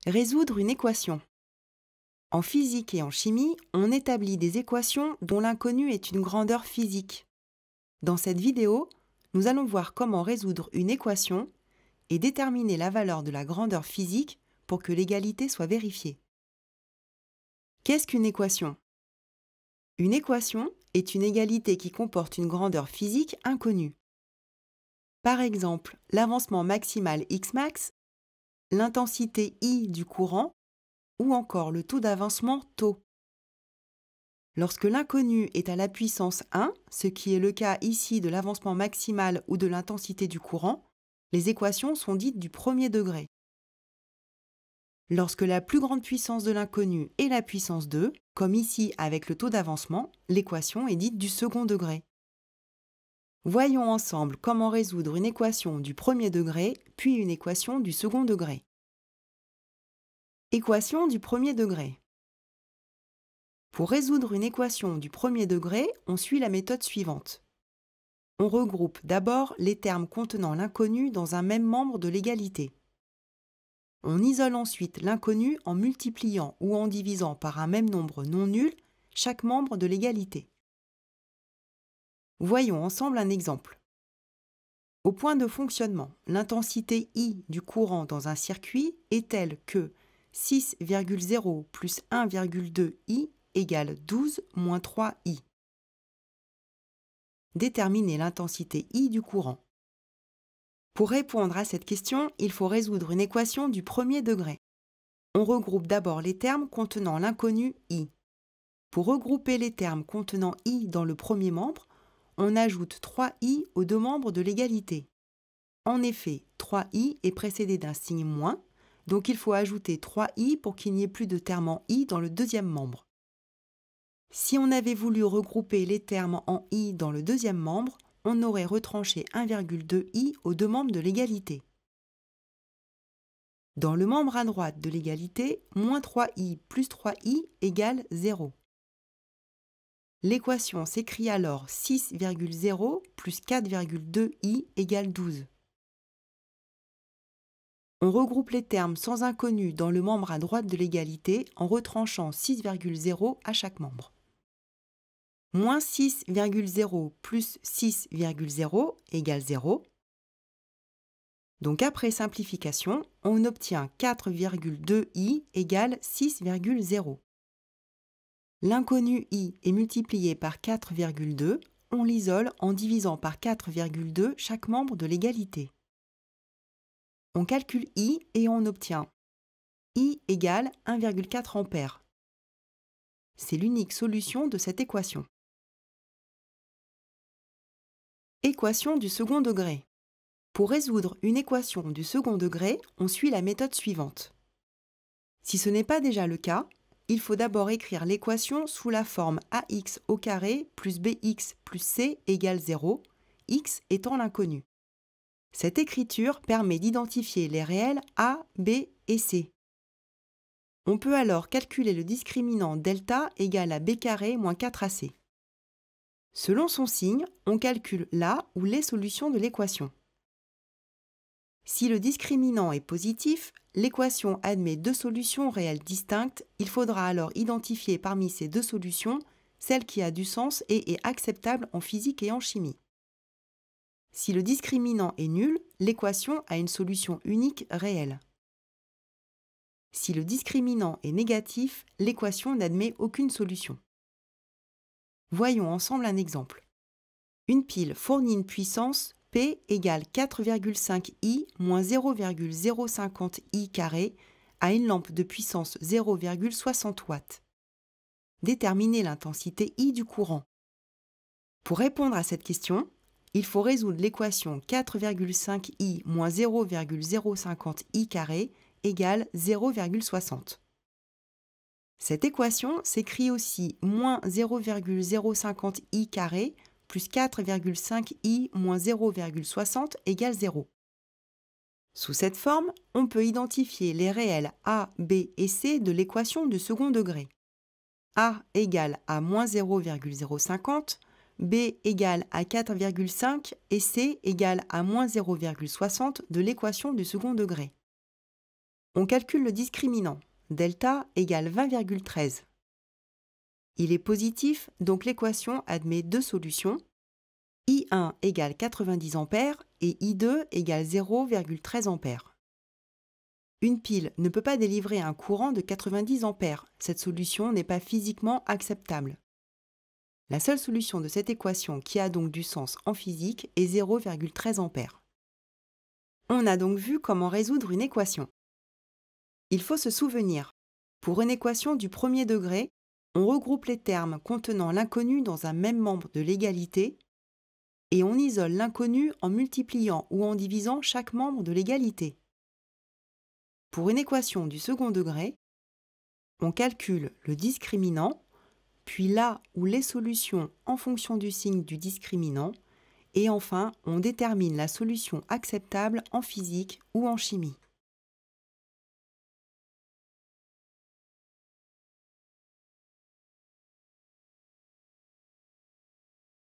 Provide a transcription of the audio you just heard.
Résoudre une équation. En physique et en chimie, on établit des équations dont l'inconnu est une grandeur physique. Dans cette vidéo, nous allons voir comment résoudre une équation et déterminer la valeur de la grandeur physique pour que l'égalité soit vérifiée. Qu'est-ce qu'une équation? Une équation est une égalité qui comporte une grandeur physique inconnue. Par exemple, l'avancement maximal Xmax, l'intensité I du courant ou encore le taux d'avancement τ. Lorsque l'inconnu est à la puissance 1, ce qui est le cas ici de l'avancement maximal ou de l'intensité du courant, les équations sont dites du premier degré. Lorsque la plus grande puissance de l'inconnu est la puissance 2, comme ici avec le taux d'avancement, l'équation est dite du second degré. Voyons ensemble comment résoudre une équation du premier degré, puis une équation du second degré. Équation du premier degré. Pour résoudre une équation du premier degré, on suit la méthode suivante. On regroupe d'abord les termes contenant l'inconnu dans un même membre de l'égalité. On isole ensuite l'inconnu en multipliant ou en divisant par un même nombre non nul chaque membre de l'égalité. Voyons ensemble un exemple. Au point de fonctionnement, l'intensité I du courant dans un circuit est telle que 6,0 plus 1,2 I égale 12 moins 3 I. Déterminer l'intensité I du courant. Pour répondre à cette question, il faut résoudre une équation du premier degré. On regroupe d'abord les termes contenant l'inconnu I. Pour regrouper les termes contenant I dans le premier membre, on ajoute 3i aux deux membres de l'égalité. En effet, 3i est précédé d'un signe moins, donc il faut ajouter 3i pour qu'il n'y ait plus de terme en i dans le deuxième membre. Si on avait voulu regrouper les termes en i dans le deuxième membre, on aurait retranché 1,2i aux deux membres de l'égalité. Dans le membre à droite de l'égalité, moins 3i plus 3i égale 0. L'équation s'écrit alors 6,0 plus 4,2i égale 12. On regroupe les termes sans inconnu dans le membre à droite de l'égalité en retranchant 6,0 à chaque membre. Moins 6,0 plus 6,0 égale 0. Donc après simplification, on obtient 4,2i égale 6,0. L'inconnu i est multiplié par 4,2, on l'isole en divisant par 4,2 chaque membre de l'égalité. On calcule i et on obtient i égale 1,4 ampères. C'est l'unique solution de cette équation. Équation du second degré. Pour résoudre une équation du second degré, on suit la méthode suivante. Si ce n'est pas déjà le cas, il faut d'abord écrire l'équation sous la forme ax au carré plus bx plus c égale 0, x étant l'inconnu. Cette écriture permet d'identifier les réels a, b et c. On peut alors calculer le discriminant delta égal à b carré moins 4ac. Selon son signe, on calcule la ou les solutions de l'équation. Si le discriminant est positif, l'équation admet deux solutions réelles distinctes, il faudra alors identifier parmi ces deux solutions celle qui a du sens et est acceptable en physique et en chimie. Si le discriminant est nul, l'équation a une solution unique réelle. Si le discriminant est négatif, l'équation n'admet aucune solution. Voyons ensemble un exemple. Une pile fournit une puissance P égale 4,5i moins 0,050i carré à une lampe de puissance 0,60 watts. Déterminer l'intensité I du courant. Pour répondre à cette question, il faut résoudre l'équation 4,5i moins 0,050i carré égale 0,60. Cette équation s'écrit aussi moins 0,050i carré plus 4,5i moins 0,60 égale 0. Sous cette forme, on peut identifier les réels a, b et c de l'équation du second degré. A égale à moins 0,050, b égale à 4,5 et c égale à moins 0,60 de l'équation du second degré. On calcule le discriminant. Delta égale 20,13. Il est positif, donc l'équation admet deux solutions. I1 égale 90 A et I2 égale 0,13 A. Une pile ne peut pas délivrer un courant de 90 A. Cette solution n'est pas physiquement acceptable. La seule solution de cette équation qui a donc du sens en physique est 0,13 A. On a donc vu comment résoudre une équation. Il faut se souvenir, pour une équation du premier degré, on regroupe les termes contenant l'inconnu dans un même membre de l'égalité et on isole l'inconnu en multipliant ou en divisant chaque membre de l'égalité. Pour une équation du second degré, on calcule le discriminant, puis là où les solutions en fonction du signe du discriminant, et enfin on détermine la solution acceptable en physique ou en chimie.